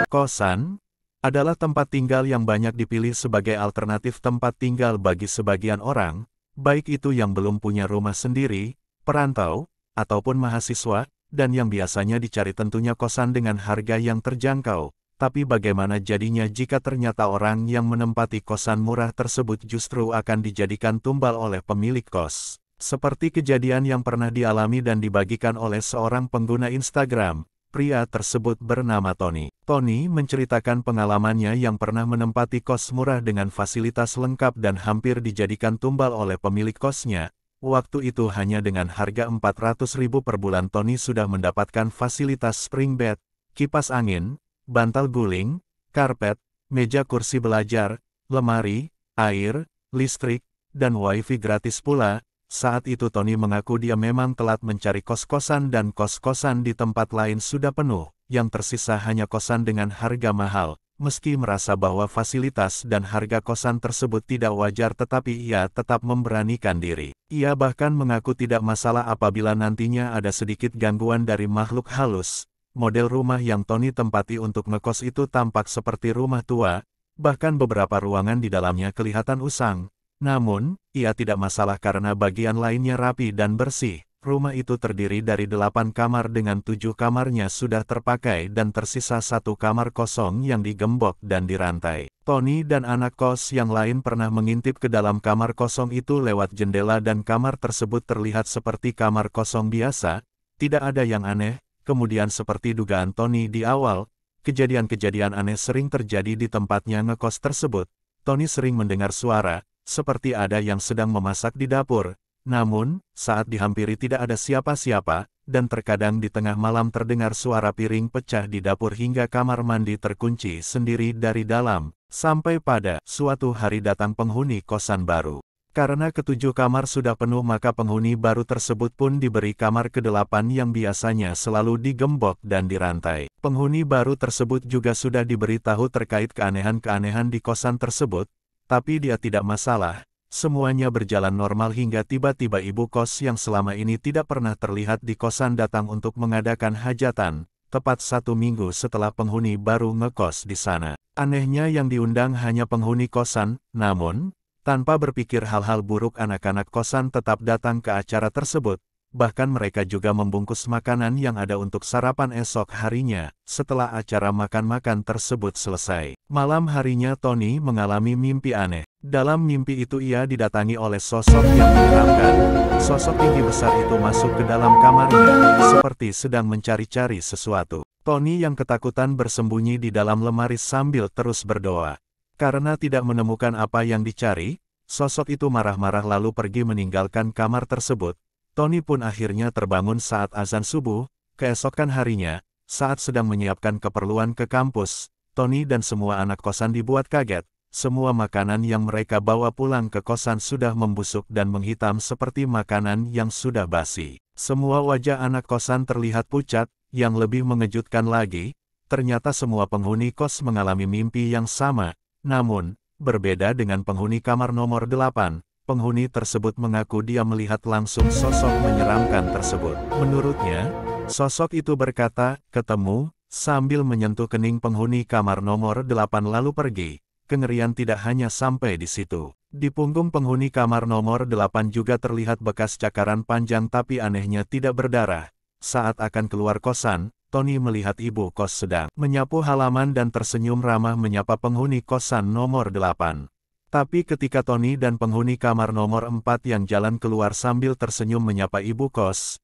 Kosan adalah tempat tinggal yang banyak dipilih sebagai alternatif tempat tinggal bagi sebagian orang, baik itu yang belum punya rumah sendiri, perantau, ataupun mahasiswa, dan yang biasanya dicari tentunya kosan dengan harga yang terjangkau. Tapi bagaimana jadinya jika ternyata orang yang menempati kosan murah tersebut justru akan dijadikan tumbal oleh pemilik kos? Seperti kejadian yang pernah dialami dan dibagikan oleh seorang pengguna Instagram. Pria tersebut bernama Tony. Tony menceritakan pengalamannya yang pernah menempati kos murah dengan fasilitas lengkap dan hampir dijadikan tumbal oleh pemilik kosnya. Waktu itu hanya dengan harga 400.000 per bulan Tony sudah mendapatkan fasilitas spring bed, kipas angin, bantal guling, karpet, meja kursi belajar, lemari, air, listrik, dan wifi gratis pula. Saat itu Tony mengaku dia memang telat mencari kos-kosan dan kos-kosan di tempat lain sudah penuh, yang tersisa hanya kosan dengan harga mahal. Meski merasa bahwa fasilitas dan harga kosan tersebut tidak wajar tetapi ia tetap memberanikan diri. Ia bahkan mengaku tidak masalah apabila nantinya ada sedikit gangguan dari makhluk halus. Model rumah yang Tony tempati untuk ngekos itu tampak seperti rumah tua, bahkan beberapa ruangan di dalamnya kelihatan usang. Namun, ia tidak masalah karena bagian lainnya rapi dan bersih. Rumah itu terdiri dari 8 kamar dengan 7 kamarnya sudah terpakai dan tersisa 1 kamar kosong yang digembok dan dirantai. Tony dan anak kos yang lain pernah mengintip ke dalam kamar kosong itu lewat jendela dan kamar tersebut terlihat seperti kamar kosong biasa, tidak ada yang aneh. Kemudian seperti dugaan Tony di awal, kejadian-kejadian aneh sering terjadi di tempatnya ngekos tersebut. Tony sering mendengar suara, seperti ada yang sedang memasak di dapur. Namun, saat dihampiri tidak ada siapa-siapa, dan terkadang di tengah malam terdengar suara piring pecah di dapur hingga kamar mandi terkunci sendiri dari dalam. Sampai pada suatu hari datang penghuni kosan baru. Karena ketujuh kamar sudah penuh maka penghuni baru tersebut pun diberi kamar ke-8 yang biasanya selalu digembok dan dirantai. Penghuni baru tersebut juga sudah diberitahu terkait keanehan-keanehan di kosan tersebut, tapi dia tidak masalah. Semuanya berjalan normal hingga tiba-tiba ibu kos yang selama ini tidak pernah terlihat di kosan datang untuk mengadakan hajatan, tepat 1 minggu setelah penghuni baru ngekos di sana. Anehnya yang diundang hanya penghuni kosan, namun, tanpa berpikir hal-hal buruk anak-anak kosan tetap datang ke acara tersebut. Bahkan mereka juga membungkus makanan yang ada untuk sarapan esok harinya, setelah acara makan-makan tersebut selesai. Malam harinya Tony mengalami mimpi aneh. Dalam mimpi itu ia didatangi oleh sosok yang menyeramkan. Sosok tinggi besar itu masuk ke dalam kamarnya, seperti sedang mencari-cari sesuatu. Tony yang ketakutan bersembunyi di dalam lemari sambil terus berdoa. Karena tidak menemukan apa yang dicari, sosok itu marah-marah lalu pergi meninggalkan kamar tersebut. Tony pun akhirnya terbangun saat azan subuh. Keesokan harinya, saat sedang menyiapkan keperluan ke kampus, Tony dan semua anak kosan dibuat kaget. Semua makanan yang mereka bawa pulang ke kosan sudah membusuk dan menghitam seperti makanan yang sudah basi. Semua wajah anak kosan terlihat pucat. Yang lebih mengejutkan lagi, ternyata semua penghuni kos mengalami mimpi yang sama. Namun, berbeda dengan penghuni kamar nomor 8. Penghuni tersebut mengaku dia melihat langsung sosok menyeramkan tersebut. Menurutnya, sosok itu berkata, "Ketemu," sambil menyentuh kening penghuni kamar nomor 8 lalu pergi. Kengerian tidak hanya sampai di situ. Di punggung penghuni kamar nomor 8 juga terlihat bekas cakaran panjang tapi anehnya tidak berdarah. Saat akan keluar kosan, Tony melihat ibu kos sedang menyapu halaman dan tersenyum ramah menyapa penghuni kosan nomor 8. Tapi ketika Tony dan penghuni kamar nomor 4 yang jalan keluar sambil tersenyum menyapa ibu kos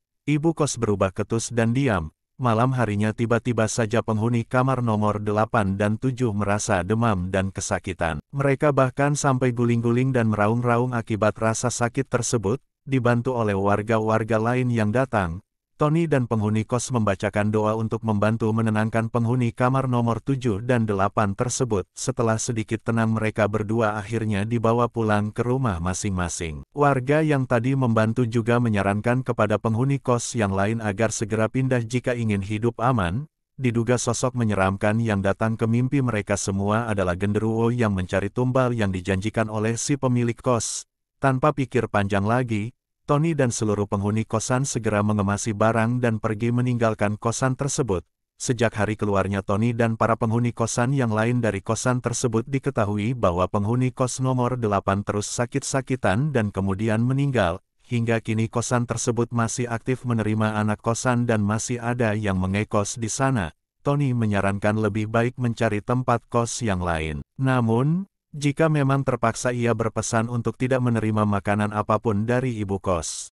berubah ketus dan diam. Malam harinya tiba-tiba saja penghuni kamar nomor 8 dan 7 merasa demam dan kesakitan. Mereka bahkan sampai guling-guling dan meraung-raung akibat rasa sakit tersebut, dibantu oleh warga-warga lain yang datang. Tony dan penghuni kos membacakan doa untuk membantu menenangkan penghuni kamar nomor 7 dan 8 tersebut. Setelah sedikit tenang mereka berdua akhirnya dibawa pulang ke rumah masing-masing. Warga yang tadi membantu juga menyarankan kepada penghuni kos yang lain agar segera pindah jika ingin hidup aman. Diduga sosok menyeramkan yang datang ke mimpi mereka semua adalah genderuwo yang mencari tumbal yang dijanjikan oleh si pemilik kos. Tanpa pikir panjang lagi, Tony dan seluruh penghuni kosan segera mengemasi barang dan pergi meninggalkan kosan tersebut. Sejak hari keluarnya Tony dan para penghuni kosan yang lain dari kosan tersebut diketahui bahwa penghuni kos nomor 8 terus sakit-sakitan dan kemudian meninggal, hingga kini kosan tersebut masih aktif menerima anak kosan dan masih ada yang mengekos di sana. Tony menyarankan lebih baik mencari tempat kos yang lain. Namun, jika memang terpaksa ia berpesan untuk tidak menerima makanan apapun dari ibu kos.